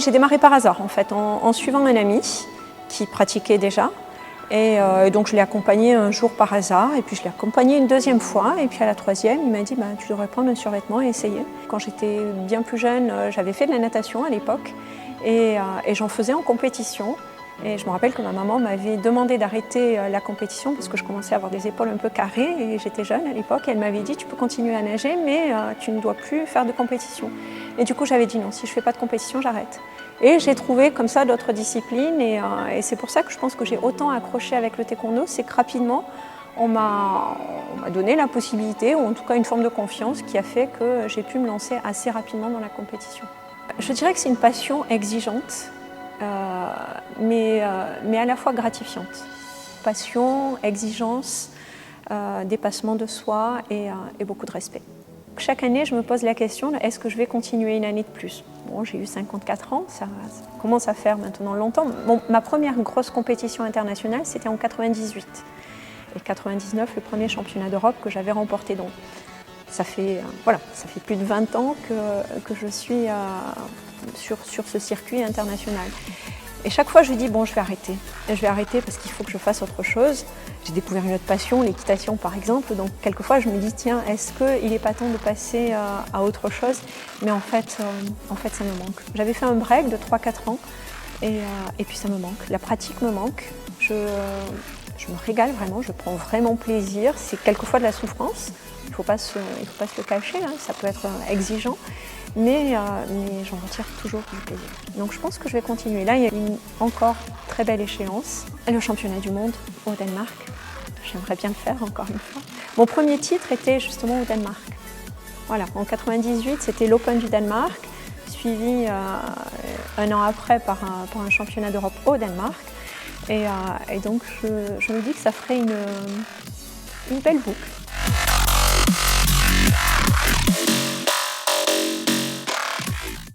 j'ai démarré par hasard en fait, en suivant un ami qui pratiquait déjà. Et donc je l'ai accompagné un jour par hasard, et puis je l'ai accompagné une deuxième fois, et puis à la troisième, il m'a dit bah, tu devrais prendre un survêtement et essayer. Quand j'étais bien plus jeune, j'avais fait de la natation à l'époque, et j'en faisais en compétition. Et je me rappelle que ma maman m'avait demandé d'arrêter la compétition parce que je commençais à avoir des épaules un peu carrées et j'étais jeune à l'époque. Elle m'avait dit tu peux continuer à nager mais tu ne dois plus faire de compétition. Et du coup j'avais dit non, si je ne fais pas de compétition, j'arrête. Et j'ai trouvé comme ça d'autres disciplines et c'est pour ça que je pense que j'ai autant accroché avec le taekwondo, c'est que rapidement on m'a donné la possibilité, ou en tout cas une forme de confiance qui a fait que j'ai pu me lancer assez rapidement dans la compétition. Je dirais que c'est une passion exigeante. Mais à la fois gratifiante. Passion, exigence, dépassement de soi et beaucoup de respect. Chaque année, je me pose la question, est-ce que je vais continuer une année de plus? Bon, j'ai eu 54 ans, ça commence à faire maintenant longtemps. Bon, ma première grosse compétition internationale, c'était en 98. Et 99, le premier championnat d'Europe que j'avais remporté. Donc, ça fait plus de 20 ans que je suis sur ce circuit international. Et chaque fois, je lui dis, bon, je vais arrêter. Je vais arrêter parce qu'il faut que je fasse autre chose. J'ai découvert une autre passion, l'équitation par exemple. Donc, quelquefois, je me dis, tiens, est-ce qu'il n'est pas temps de passer à autre chose? Mais en fait, ça me manque. J'avais fait un break de 3-4 ans et puis ça me manque. La pratique me manque. Je me régale vraiment, je prends vraiment plaisir. C'est quelquefois de la souffrance. Il ne faut pas se le cacher, hein. Ça peut être exigeant. Mais j'en retire toujours du plaisir. Donc je pense que je vais continuer. Là, il y a une encore très belle échéance, le championnat du monde au Danemark. J'aimerais bien le faire encore une fois. Mon premier titre était justement au Danemark. Voilà, en 98, c'était l'Open du Danemark, suivi un an après par un championnat d'Europe au Danemark. Et donc je me dis que ça ferait une belle boucle.